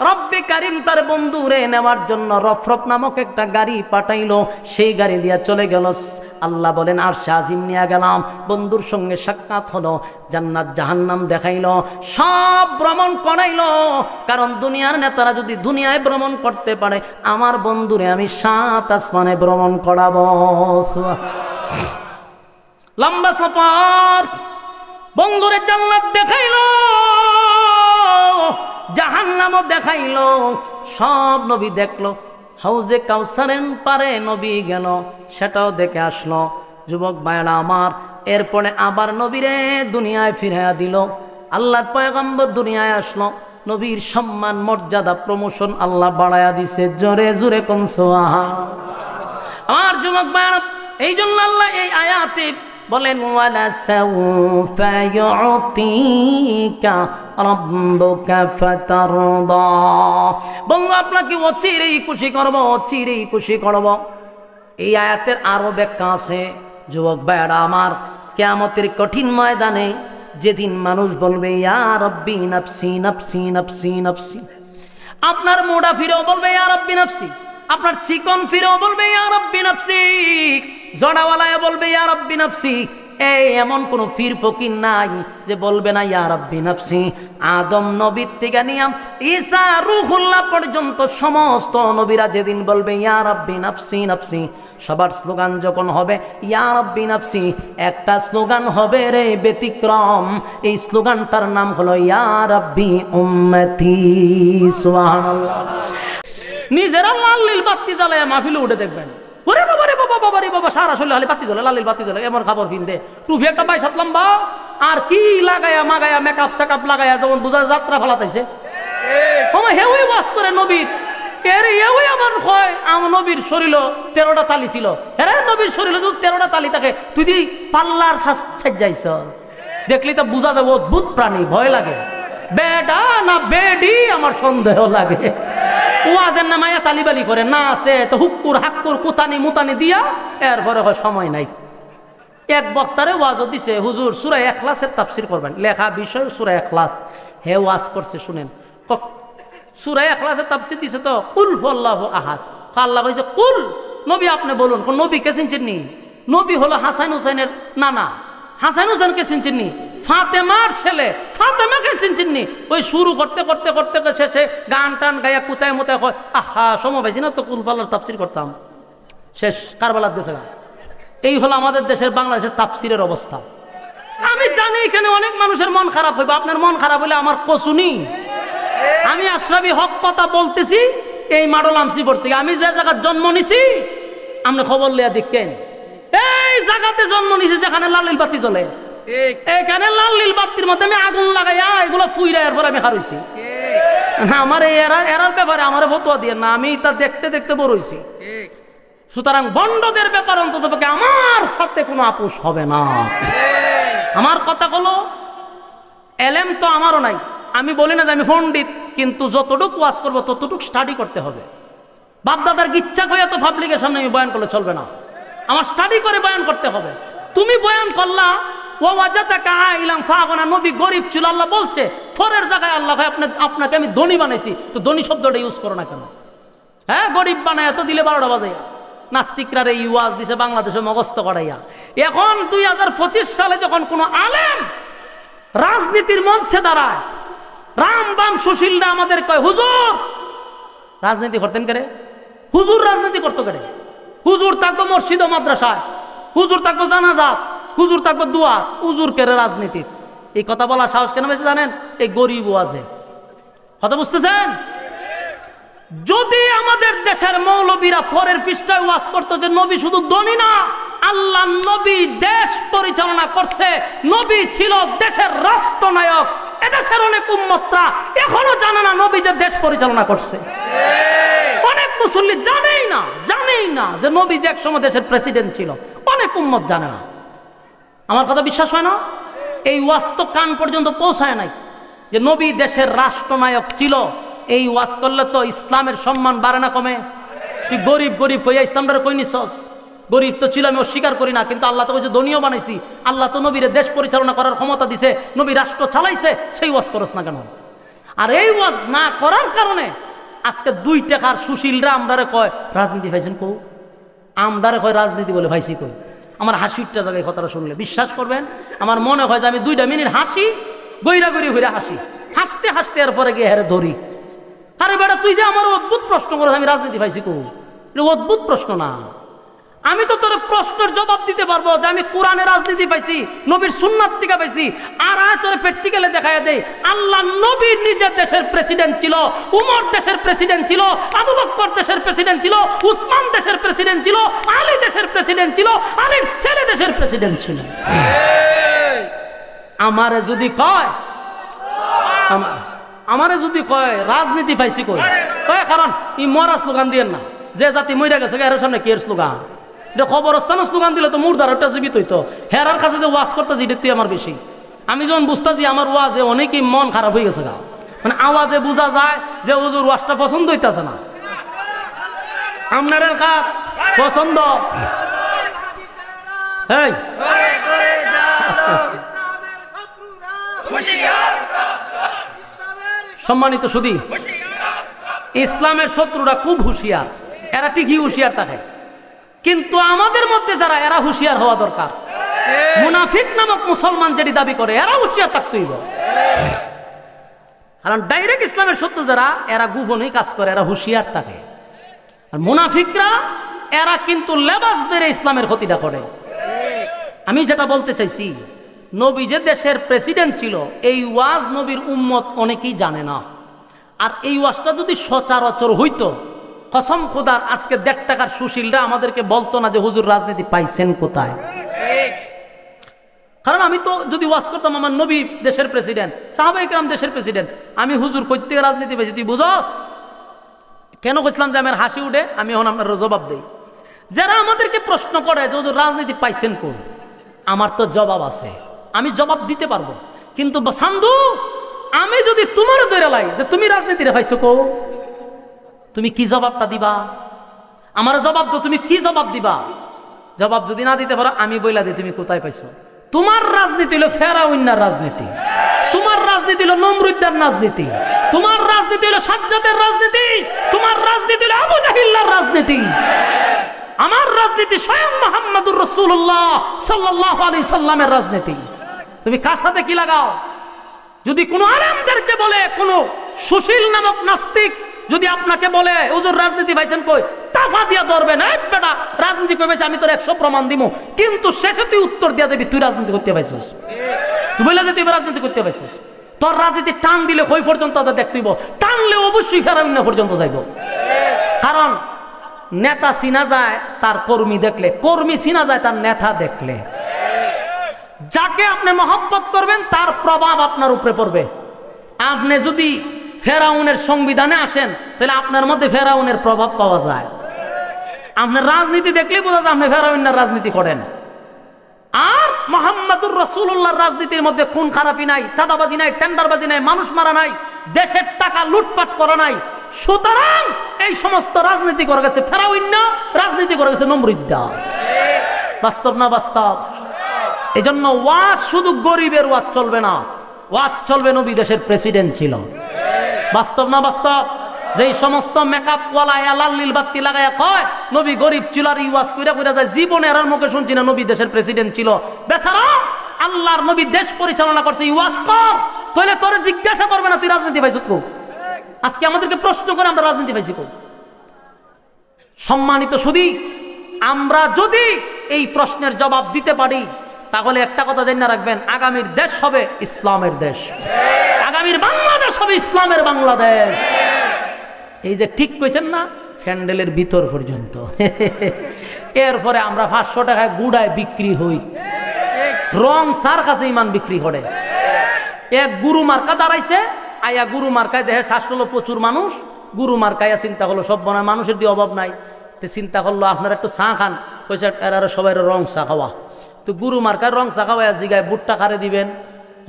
রব্বে কারিম তার বন্ধুরে নেওয়ার জন্য রফরফ নামক একটা গাড়ি পাঠাইলো, সেই গাড়ি দিয়া চলে গেল। আল্লাহ বলেন আরশে আজিম নিয়ে গেলাম, বন্ধুর সঙ্গে সাক্ষাৎ হলো, জান্নাত জাহান্নাম দেখাইলো, সব ভ্রমণ করাইলো। কারণ দুনিয়ার নেতারা যদি দুনিয়ায় ভ্রমণ করতে পারে, আমার বন্ধুরে আমি 7 আসমানে ভ্রমণ করাবো। লম্বা সফর, বন্ধুরে জান্নাত দেখাইলো, জাহান্নামও দেখাইলো, সব নবী দেখলো। হাউজে কাউসারের পারে নবী গেল, সেটাও দেখে আসলো। যুবক ভাইরা আমার, এরপরে আবার নবীরে দুনিয়ায় ফিরাইয়া দিল। আল্লাহর পয়গম্বর দুনিয়ায় আসলো, নবীর সম্মান মর্যাদা প্রমোশন আল্লাহ বাড়ায়া দিছে। জোরে জোরে কোন সুবহান। আমার যুবক ভাইরা, এই জন্য আল্লাহ এই আয়াতে বলেন ওয়ালা সাউফা ইউতিকা রাব্বুকা ফাতারদা। বন্ধু আপনাকে অচিরেই খুশি করব। এই আয়াতের আরো ব্যাখ্যা আছে। যুবক ভাইরা আমার, কিয়ামতের কঠিন ময়দানে যেদিন মানুষ বলবে ইয়া রাব্বি নাফসি নাফসি নাফসি নাফসি, আপনার মোড়া ফিরেও বলবে ইয়া রাব্বি নাফসি, আপনার চিকন ফিরেও বলবে ইয়া রাব্বি নাফসি, জড়াওয়ালায় বলবে ইয়া রাব্বি নাফসি। এই এমন কোন পীর ফকির নাই যে বলবে না ইয়া রাব্বি নাফসি। আদম নবীর থেকে নিয়ে ঈসা রূহুল্লাহ পর্যন্ত সমস্ত নবীরা যেদিন বলবে ইয়া রাব্বি নাফসি নাফসি, সবার স্লোগান যখন হবে ইয়া রাব্বি নাফসি, একটা স্লোগান হবে রে ব্যতিক্রম। এই স্লোগানটার নাম হলো ইয়া রাব্বি উম্মতি। সুবহানাল্লাহ। নিজেরা লাল নীল বাতি জ্বালায় মাহফিলে উঠে দেখবেন, ওরে বাবা রে বাবা, বাবা রে বাবা, সারা শরীরে খালি বাতি জ্বলে, লাল নীল বাতি জ্বলে, এমন খাবার কিনতে টুপি একটা 22 লম্বা, আর কি লাগায়া মাগায়া মেকআপ সেকআপ লাগায়া যেমন বোঝা যাত্রা ফলাতাইছে। হেউই ওয়াজ করে নবীর, এর এওই আমার হয় আমার নবীর শরীর 13টা তালি ছিল। হ্যাঁ, নবীর শরীরে যদি 13টা তালি থাকে, তুই দি পাল্লার সাজাইছ, দেখলি তো বুঝা যাবে অদ্ভুত প্রাণী, ভয় লাগে। বেডা না বেডি আমার সন্দেহ লাগে। ওয়াজের নামায়া তালিবালি করে না আছে তো হুক্কুর হাক্কুর কুতানি মুতানি দিয়া, এরপরে হয় সময় নাই। এক বক্তারে ওয়াজও দিছে, হুজুর সূরা ইখলাসের তাফসীর করবেন, লেখা বিষয় সূরা ইখলাস। হে ওয়াজ করছে শুনেন, সূরা ইখলাসের তাফসীর দিছে তো কুল হুয়াল্লাহু আহাদ। আল্লাহ কইছে কুল, নবী আপনি বলুন। কোন নবী কে চিনছেননি? নবী হলো হাসান হুসাইনের নানা, হাসান হুসাইনকে চিনছেননি? ফাতেমার ছেলে, ফাতেমাকে চিনছেননি? ওই শুরু করতে করতে করতে শেষে গান টান গায়া কুতায় মুতায় কয় আহা সময় পাইছি না তো কুল ফাল্লার তাফসীর করতাম, শেষ কারবালার দেশে। এই হলো আমাদের দেশের বাংলাদেশের তাফসীরের অবস্থা। আমি জানি এখানে অনেক মানুষের মন খারাপ হইবে, আপনার মন খারাপ হইলে আমার কসুনি। আমি আশরাফি হক কথা বলতেছি এই মাডল আমসিপুর থেকে। আমি যে জায়গার জন্ম নিছি আপনি খবর লিয়া দেখেন, এই জায়গাতে জন্ম নিছি যেখানে লাল নীল বাতি জ্বলে, এখানে লাল নীল বাতির মধ্যে আমি আগুন লাগাইয়া এগুলো ফুইরা এরপর আমি হারাইছি। আমার এই এরার ব্যাপারে আমার ফতোয়া দিয়ে না, আমি তা দেখতে দেখতে বড় হইছি। সুতরাং বন্ডদের ব্যাপার অন্তত আমার সাথে কোনো আপোষ হবে না। আমার কথা হলো এলেম তো আমারও নাই, আমি বলি না যে আমি পণ্ডিত, কিন্তু যতটুকু ওয়াজ করবো ততটুকু স্টাডি করতে হবে। বাপদাদার ইচ্ছা করে তো পাবলিকের সামনে আমি বয়ান করলে চলবে না, আমার স্টাডি করে বয়ান করতে হবে। তুমি বয়ান করলা ও ওয়াজাতাকা আইলাম ফাগনা, নবী গরিব ছিল, আল্লাহ বলছে ফরের জায়গায় আল্লাহ আপনাকে আমি ধনী বানাইছি, তো ধনী শব্দটা ইউজ করো না কেন? হ্যাঁ, গরিব বানায় এত দিলে 12টা বাজাইয়া নাস্তিকরা এই ওয়াজ দিছে বাংলাদেশে মগস্ত করাইয়া। এখন 2025 সালে যখন কোনো আলেম রাজনীতির মঞ্চে দাঁড়ায়, রাম বাম সুশীলরা আমাদের কয় হুজুর রাজনীতি করতেন কেরে, হুজুর রাজনীতি করতো কেরে, হুজুর থাকবো মসজিদ ও মাদ্রাসায়, হুজুর থাকবো জানাজা, হুজুর থাকবো দোয়া, হুজুর কেরে রাজনীতি। এই কথা বলার সাহস কেন পেয়েছে জানেন? এই গরিব ওয়াজে। কথা বুঝতেছেন? যদি আমাদের দেশের মৌলবীরা ফরের পৃষ্ঠায় ওয়াজ করতো যে নবী শুধু ধনী না, আল্লাহ নবী দেশ পরিচালনা করছে, নবী ছিল দেশের রাষ্ট্রনায়ক, এদেশের অনেক উম্মতরা এখনো জানে না নবী যে দেশ পরিচালনা করছে। অনেক মুসল্লি জানেই না যে নবী যে একসময় দেশের প্রেসিডেন্ট ছিল, অনেক উম্মত জানে না। আমার কথা বিশ্বাস হয় না? এই ওয়াজ তো কান পর্যন্ত পৌঁছায় নাই যে নবী দেশের রাষ্ট্রনায়ক ছিল। এই ওয়াজ করলে তো ইসলামের সম্মান বাড়ে না কমে? তুই গরিব গরিব কইয়া ইসলামটা কই নিছস? গরিব তো ছিল, আমি অস্বীকার করি না, কিন্তু আল্লাহ তো বলছে ধনীও বানাইছি, আল্লাহ তো নবীরে দেশ পরিচালনা করার ক্ষমতা দিছে, নবী রাষ্ট্র চালাইছে, সেই ওয়াজ করস না কেন? আর এই ওয়াজ না করার কারণে আজকে 2 টাকার সুশীলরা আমদারে কয় রাজনীতি পাইছেন কৌ, আমদারে কয় রাজনীতি বলে ভাইসি কই। আমার হাসিটা জায়গায় কথাটা শুনলে বিশ্বাস করবেন, আমার মনে হয় যে আমি 2 মিনিট হাসি, গইরা গড়ি হইরা হাসি, হাসতে হাসতে এরপরে গিয়ে হেরে ধরি। আরে বেটা তুই যে আমার অদ্ভুত প্রশ্ন করে আমি রাজনীতি পাইছি কৌ, এটা অদ্ভুত প্রশ্ন না। আমি তো তোর প্রশ্নের জবাব দিতে পারবো যে আমি কোরআনে রাজনীতি পাইছি, নবীর সুন্নাত থেকে পাইছি। আর তোর প্র্যাকটিক্যালে দেখায় দেয় আল্লাহ নবী নিজের দেশের প্রেসিডেন্ট ছিল, উমর দেশের প্রেসিডেন্ট ছিল, আবু বকর দেশের প্রেসিডেন্ট ছিল, উসমান দেশের প্রেসিডেন্ট ছিল, আলী দেশের প্রেসিডেন্ট ছিল, আলীর ছেলে দেশের প্রেসিডেন্ট ছিল। আমারে যদি কয় রাজনীতি পাইছি কই, কারণ ই মরা স্লোগান দিয়েন না, যে জাতি মইরা গেছে এর সামনে কি এর স্লোগান? এটা খবরস্থানের স্লোগান দিলে তো মুর্দার ওটা জীবিত হইতো। হেরার কাছে যে ওয়াজ করতেছি এটা আমার বেশি। আমি যখন বুঝতেছি আমার ওয়াজে অনেকেই মন খারাপ হয়ে গেছে, মানে আওয়াজে বোঝা যায় যে হুজুর ওয়াজটা পছন্দ হইতেছে না। আপনার পছন্দ সম্মানিত সুধী, ইসলামের শত্রুরা খুব হুঁশিয়ার, এরা ঠিকই হুঁশিয়ার থাকে, কিন্তু আমাদের মধ্যে যারা এরা হুঁশিয়ার হওয়া দরকার। মুনাফিক নামক মুসলমান যেটি দাবি করে এরা হুঁশিয়ার থাকতেই। কারণ ডাইরেক্ট ইসলামের শত্রু যারা এরা গোপনেই কাজ করে, এরা হুঁশিয়ার থাকে। আর মুনাফিকরা এরা কিন্তু লেবাস ধরে ইসলামের ক্ষতিটা করে। আমি যেটা বলতে চাইছি, নবী যে দেশের প্রেসিডেন্ট ছিল এই ওয়াজ নবীর উম্মত অনেকেই জানে না। আর এই ওয়াজটা যদি সচরাচর হইতো, কসম খোদার আজকে 1.5 টাকার সুশীলরা আমাদেরকে বলতো না যে হুজুর রাজনীতি পাইছেন কোথায়। কারণ আমি তো যদি ওয়াজ করতাম আমার নবী দেশের প্রেসিডেন্ট, সাহাবায়ে কেরাম দেশের প্রেসিডেন্ট, আমি হুজুর কই থেকে রাজনীতি পাইছি তুই বুঝস? কেন কইছিলাম যে আমার হাসি উঠে, আমি এখন আপনার জবাব দেই। যারা আমাদেরকে প্রশ্ন করে যে হুজুর রাজনীতি পাইছেন কোন, আমার তো জবাব আছে, আমি জবাব দিতে পারবো। কিন্তু সান্ধু, আমি যদি তোমার ধরে লাই যে তুমি রাজনীতিরে পাইছো কো, তুমি কি জবাবটা দিবা? আমার জবাব তো, তুমি কি জবাব দিবা? জবাব যদি না দিতে পারো আমি বইলা দিই তুমি কোথায় পাইছো। তোমার রাজনীতি হলো ফেরাউনের রাজনীতি, তোমার রাজনীতি হলো নমরুদের রাজনীতি, তোমার রাজনীতি হলো সাজ্জাদের রাজনীতি, তোমার রাজনীতি হলো আবু জাহিল্লার রাজনীতি। আমার রাজনীতি স্বয়ং মুহাম্মদুর রাসূলুল্লাহ সাল্লাল্লাহু আলাইহি সাল্লামের রাজনীতি। তুমি কার সাথে কি লাগাও? যদি কোনো আলেমদেরকে বলে, কোনো সুশীল নামক নাস্তিক যদি আপনাকে বলে হুজুর রাজনীতি পাইছেন কই, তাফা দিয়া ধরবে না বেটা রাজনীতি কই পাইছে, আমি তোর 100 প্রমাণ দিব। কিন্তু শেষে তুই উত্তর দিয়া যাবি তুই রাজনীতি করতে পাইছিস, তুই বলে যে তুই রাজনীতি করতে পাইছিস। তোর রাজনীতি টান দিলে কই পর্যন্ত দেখতেইব, টানলে অবশ্যই ফেরাউন পর্যন্ত যাইব। কারণ নেতা চিনা যায় তার কর্মী দেখলে, কর্মী চিনা যায় তার নেতা দেখলে। যাকে আপনি মহব্বত করবেন তার প্রভাব আপনার উপরে পড়বে। আপনি যদি ফেরাউনের সংবিধানে আসেন তাহলে আপনার মধ্যে ফেরাউনের প্রভাব পাওয়া যায়। আপনার রাজনীতি দেখলে বোঝা যায় আপনি ফেরাউনের রাজনীতি করেন। আর মুহাম্মদুর রাসূলুল্লাহর রাজনীতির মধ্যে খুন খারাপি নাই, চাঁদাবাজি নাই, টেন্ডারবাজি নাই, মানুষ মারা নাই, দেশের টাকা লুটপাট করা নাই। সুতরাং এই সমস্ত রাজনীতি করে গেছে ফেরাউন, রাজনীতি করে গেছে নমরুদ্দা। বাস্তব না বাস্তব? এই জন্য ওয়াজ শুধু গরিবের ওয়াজ চলবে না, ওয়াজ চলবে নবী দেশের প্রেসিডেন্ট ছিল। বাস্তব না বাস্তব? যেই সমস্ত মেকআপ ওয়ালা লাল বাতি লাগায়া কয় নবী গরিব ছিল আর ওয়াজ কইরা কইরা যায়, জীবনে আর মুখে শুনছি না নবী দেশের প্রেসিডেন্ট ছিল। বেচারা আল্লাহর নবী দেশ পরিচালনা করছে, ওয়াজ কর, তাহলে তোরে জিজ্ঞাসা করবে না তুই রাজনীতি পাইছিস কো। আজকে আমাদেরকে প্রশ্ন করে আমরা রাজনীতি পাইছি কো। সম্মানিত সুধী, আমরা যদি এই প্রশ্নের জবাব দিতে পারি তাহলে একটা কথা জেনে রাখবেন, আগামীর দেশ হবে ইসলামের দেশ, আগামীর বাংলাদেশ হবে ইসলামের বাংলাদেশ। এই যে ঠিক কইছেন না, প্যান্ডেলের ভিতর পর্যন্ত। এরপরে আমরা 500 টাকায় গুড়ায় বিক্রি হই, রং সার কাছে ইমান বিক্রি করে। এক গুরু মার্কা দাঁড়াইছে, আয়া গুরু মার্কায় দেহে শ্বাস হলো প্রচুর মানুষ, গুরু মার্কায় চিন্তা করলো সব বনায় মানুষের দিয়ে অভাব নাই, তো চিন্তা করলো আপনারা একটু চা খান, কইছে এরা সবাই রং চা খাওয়া। তো গুরু মার্কার রং চা খাওয়া জিগায় বুটটা কারে দিবেন,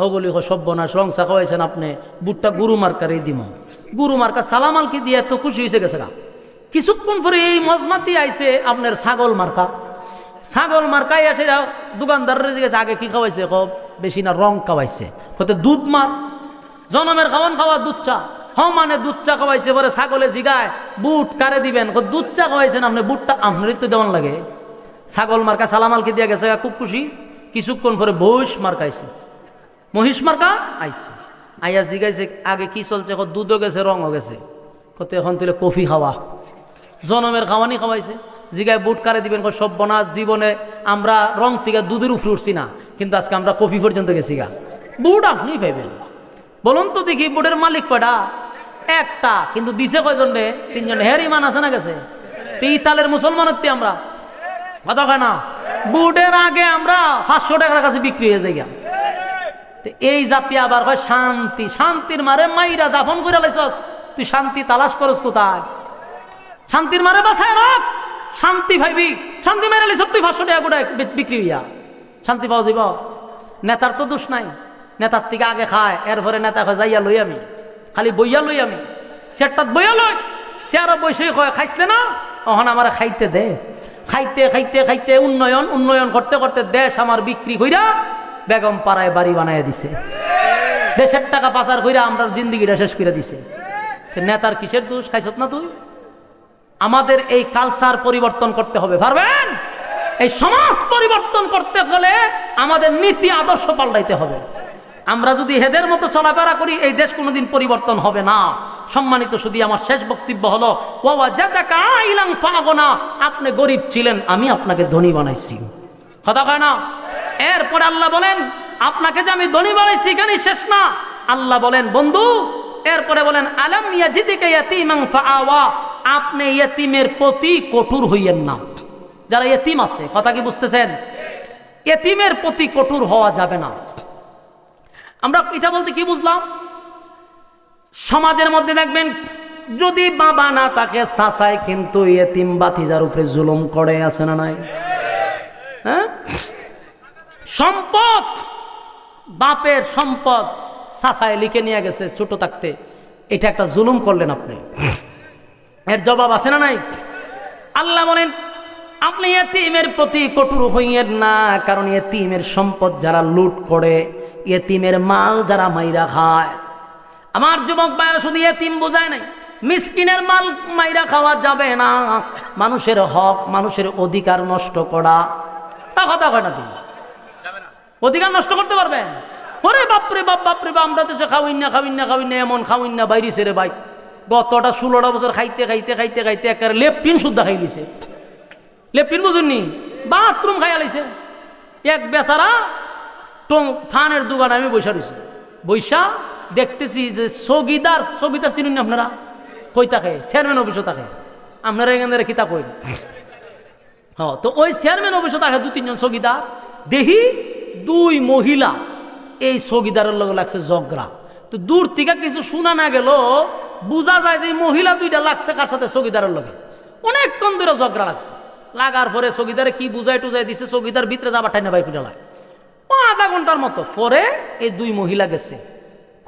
ও বলি সব বনাস রং চা খাওয়াইছেন আপনি, বুটটা গুরু মার্কারই দিব। গুরু মার্কা সালাম আলকি দিয়ে এত খুশি হয়েছে গেছে গা। কিছুক্ষণ পরে এই মজমাতি আইছে আপনার ছাগল মার্কা, ছাগল মার্কাই আসে দোকানদারের জিজ্ঞেস আগে কি খাওয়াইছে, বেশি না রং খাওয়াইছে, কত দুধ মার জনমের খাওয়ান খাওয়া দুধ চা, মানে দুধ চা খাওয়াইছে। পরে ছাগলে জিগায় বুট কারে দিবেন, দুধ চা খাওয়াইছেন আপনি, বুটটা আপনারই তো দেওয়ান লাগে। ছাগল মার্কা সালাম আলকি দিয়ে গেছে খুব খুশি। কিছুক্ষণ পরে মহিষ মার্কাইছে, মহিষ মার্কা আইছে, আইয়া জিগাইছে আগে কি চলছে, দুধও গেছে রঙও গেছে, কত এখন তুলে কফি খাওয়া, জনমের খাওয়ানি খাওয়াইছে। জিগায় বুট কারে দিবেন, সব বনা জীবনে আমরা রং থেকে দুধের উপরে উঠছি না, কিন্তু আজকে আমরা কফি পর্যন্ত গেছি গা। বুট আপনি পাইবেন, বলুন তো দেখি বুটের মালিক কয়টা? একটা, কিন্তু দিছে কয়জন রে? 3 জন। হের ইমান আছে না গেছে? ইতালের মুসলমান হচ্ছে আমরা, কথা কয় না? বুটের আগে আমরা 500 টাকার কাছে বিক্রি হয়ে যাই। এই জাতি আবার হয় শান্তি, শান্তির মারে মাইরা দাফন করে লাইছস, তুই শান্তি তালাশ করস কোথায়? শান্তির মারে বাসায় রাখ, শান্তি ভাইবি, শান্তি মেরে লাইছ তুই 500 টাকা গোটায় বিক্রি হইয়া শান্তি পাওয়া যাব? নেতার তো দোষ নাই, নেতার থেকে আগে খায়, এরপরে নেতা কয় যাইয়া লই আমি, খালি বইয়া লই আমি, সেটাত বইয়া লই, চেয়ারও বসে কয় খাইছিলে না, তখন আমার খাইতে দে। খাইতে খাইতে খাইতে উন্নয়ন উন্নয়ন করতে করতে দেশ আমার বিক্রি কইরা বেগম পাড়ায় বাড়ি বানাইয়া দিছে, দেশের টাকা পাচার কইরা আমরা জিন্দিগিটা শেষ করে দিছে। নেতার কিসের দোষ? খাইছত না তুই? আমাদের এই কালচার পরিবর্তন করতে হবে, পারবেন? এই সমাজ পরিবর্তন করতে হলে আমাদের নীতি আদর্শ পাল্টাইতে হবে। আমরা যদি হেদের মতো চলাফেরা করি এই দেশ কোনোদিন পরিবর্তন হবে না। সম্মানিত শুধু আমার শেষ বক্তব্য হলো, আপনি গরিব ছিলেন, আমি আপনাকে ধনী বানাইছি। কথা কয় না? এরপরে আল্লাহ বলেন আপনাকে যে আমি ধনী বানাইছি এখানেই শেষ না। আল্লাহ বলেন বন্ধু, এরপরে বলেন আলাম ইয়াজিদিকা ইয়াতীমান ফাআওয়া, আপনি ইয়তিমের প্রতি কঠোর হইয়েন না। যারা ইয়তিম আছে, কথা কি বুঝতেছেন? ইয়তিমের প্রতি কঠোর হওয়া যাবে না। আমরা এটা বলতে কি বুঝলাম? সমাজের মধ্যে দেখবেন যদি বাবা না তাকে চাচায় কিন্তু ইয়তিম বাতিজার উপরে জুলুম করে, আছে না নাই? হ্যাঁ, সম্পদ বাপের সম্পদ চাচায় লিখে নিয়ে গেছে ছোট থাকতে, এটা একটা জুলুম করলেন আপনি, এর জবাব আছে না নাই? আল্লাহ বলেন আপনি ইয়তিমের প্রতি কঠোর হইয়েন না, কারণ ইয়তিমের সম্পদ যারা লুট করে, ইয়তিমের মাল যারা মাইরা খায়। আমার যুবক ভাইরা শুধু ইয়তিম বোঝায় নাই, মিসকিনের মাল মাইরা খাওয়া যাবে না। মানুষের হক, মানুষের অধিকার নষ্ট করা, কথা কয় না? তুমি অধিকার নষ্ট করতে পারবেন? ওরে বাপরে বাপ, বাপরে বাপ, আমরা তো খাওয়াইন না এমন খাওয়াইন না বাইরে ছেড়ে ভাই। গতটা 16টা বছর খাইতে খাইতে খাইতে খাইতে একেবারে লেপটিন শুদ্ধা খাই দিছে। লেপটিন বুঝুননি, বাথরুম খাইয়া লাইছে। এক বেচারা থানের দোকানে আমি বৈশা রয়েছি, বৈশা দেখতেছি যে স্থগিতার চিনুন আপনারা? কই থাকে? চেয়ারম্যান অফিসও থাকে। আপনারা এখানে কিতা কই? হ্যাঁ, তো ওই চেয়ারম্যান অফিসও থাকে 2-3 জন স্থগিতার। দেখি 2 মহিলা এই স্থগিদারের লগে লাগছে ঝগড়া। তো দূর থেকে কিছু শোনা না গেল, বোঝা যায় যে মহিলা 2টা লাগছে কার সাথে? স্থগিদারের লগে। অনেকক্ষণ ধরে ঝগড়া লাগছে। লাগার পরে স্থগিদারে কি বুঝাই টুজাই দিছে, স্থগিদার ভিতরে যাবার ঠাই না বাইক লাগে। আধা ঘন্টার মতো পরে এই 2 মহিলা গেছে।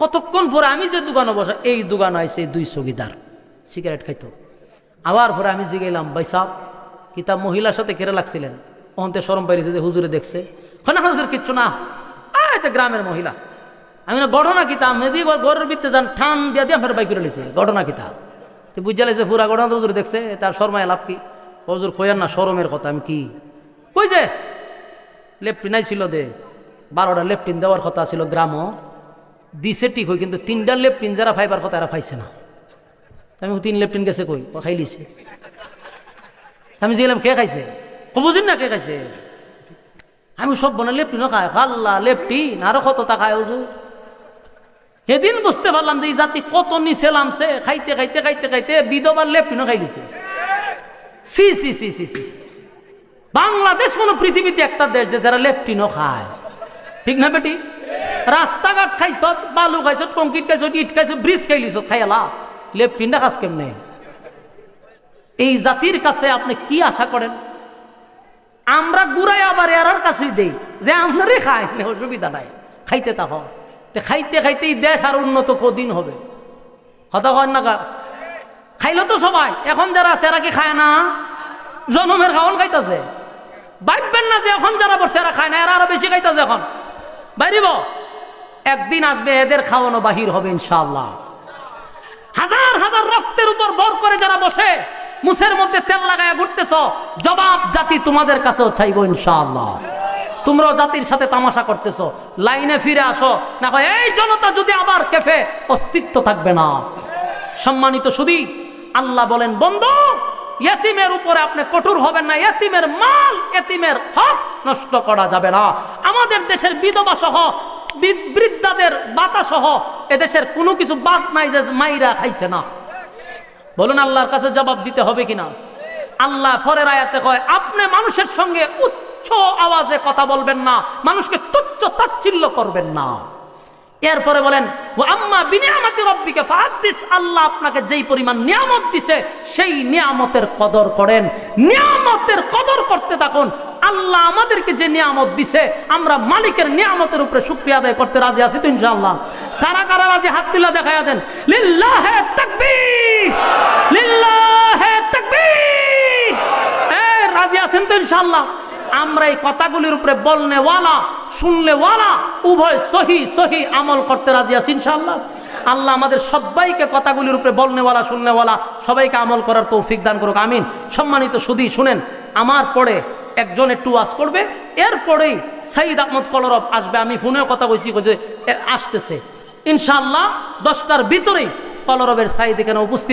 কতক্ষণ পরে আমি যে দোকানে বসা, এই দোকানে আইসে 2 স্থগিদার সিগারেট খাইতো। আবার পরে আমি জিগাইলাম, ভাই সাহেব কিতাব মহিলার সাথে কেড়ে লাগছিলেন? অন্তে শরম পাইছে যে হুজুরে দেখছে। না হুজুর কিচ্ছু না, এটা গ্রামের মহিলা। আমি না ঘটনা কিতা মেদি ঘরের ভিতরে যান ঠান দিয়া দিয়ে আমার বাইক করে লিছে ঘটনা কিতা। তো বুঝা লাগছে পুরা ঘটনা তো হুজুর দেখছে, তার শর্মায় লাভ কি? হুজুর কইয়ার না শরমের কথা। আমি কি কই যে লেফটিন আইছিল দে 12টা লেফটিন দেওয়ার কথা ছিল গ্রামও দিছে ঠিক হই, কিন্তু 3টা লেফটিন যারা ফাইবার কথা এরা পাইছে না। আমি 3 লেফটিন গেছে কই? খাই লিছে। আমি জিগলাম কে খাইছে? বুঝিন না কে খাইছে? আমি সব বনে লেফটিনও খায়, পাল্লা লেফটিন আরো কত টাকায় হুজুর। সেদিন বুঝতে পারলাম যে এই জাতি কত নিচে নামছে, খাইতে খাইতে খাইতে খাইতে বিধবার লেফটিনও খাই লিছে। সি সি সি সি সি, বাংলাদেশ মনে পৃথিবীতে একটা দেশ যে যারা লেফটিনও খায়, ঠিক না বেটি? রাস্তাঘাট খাইছ, বালু খাইছ, কংক্রিট খাইছ, ইট খাইছ, ব্রিজ খাইলিছ, খাইলা লেফটিনটা কাজ কেমনে? এই জাতির কাছে আপনি কি আশা করেন? আমরা গুড়াই আবার এরার কাছেই দেই যে আপনারই খায়, অসুবিধা নাই, খাইতে তা হয়। খাইতে খাইতে এই দেশ আর উন্নত কদিন হবে? কথা হয় না? খাইলো তো সবাই। এখন যারা আছে এরা কি খায় না? জনমের খাওয়ান খাইতেছে। ভাববেন না যে এখন যারা বসে এরা খায় না, এরা আরো বেশি খাইতেছে। এখন বাইরিব, একদিন আসবে এদের খাওয়ানো বাহির হবে ইনশাআল্লাহ। হাজার হাজার রক্তের উপর ভর করে যারা বসে মুছের মধ্যে তেল লাগায় ঘুরতেছ, জবাব জাতি তোমাদের কাছেও চাইব ইনশাআল্লাহ। তোমরাও জাতির সাথে তামাশা করতেছ, লাইনে ফিরে আসো, না হয় এই জনতা যদি আবার কেফে, অস্তিত্ব থাকবে না। সম্মানিত শুধু আল্লাহ বলেন বন্ধু, ইয়তিমের উপরে আপনি কঠোর হবেন না। ইয়তিমের মাল, ইয়তিমের হক নষ্ট করা যাবে না। আমাদের দেশের বিধবা সহ, বৃদ্ধাদের বাতা সহ এদেশের কোনো কিছু বাদ নাই যে মাইরা খাইছে না। বলুন আল্লাহর কাছে জবাব দিতে হবে কিনা? আল্লাহ পরের আয়াতে কয় আপনি মানুষের সঙ্গে উচ্চ আওয়াজে কথা বলবেন না, মানুষকে তুচ্ছ তাচ্ছিল্য করবেন না। এরপরে বলেন ওয়া আম্মা বিনিয়ামাতি রাব্বিকা ফাহাদ্দিস, আল্লাহ আপনাকে যেই পরিমাণ নিয়ামত দিছে সেই নিয়ামতের কদর করেন, নিয়ামতের কদর করতে থাকুন। আল্লাহ আমাদেরকে যে নিয়ামত দিছে আমরা মালিকের নিয়ামতের উপরে শুকরিয়া আদায় করতে রাজি আছি তো ইনশাআল্লাহ? কারা কারা রাজি? হাত তুলে দেখায়া দেন। লিল্লাহি তাকবীর, লিল্লাহি তাকবীর। রাজি আছেন তো ইনশাআল্লাহ? আমরা এই কথাগুলির উপরে বলনেওয়ালা শুনলেওয়ালা উভয় সহি সহি আমল করতে রাজি আছি ইনশাআল্লাহ। আল্লাহ আমাদের সবাইকে কথাগুলির উপরে বলনেওয়ালা শুননেওয়ালা সবাইকে আমল করার তৌফিক দান করুক, আমিন। সম্মানিত সুধী শুনেন, আমার পরে একজন একটু ওয়াজ করবে, এরপরেই সাইদ আহমদ কলরব আসবে। আমি ফোনেও কথা বলছি যে আসতেছে ইনশাআল্লাহ 10টার ভিতরেই কলরবের সাইদ এখানে উপস্থিত।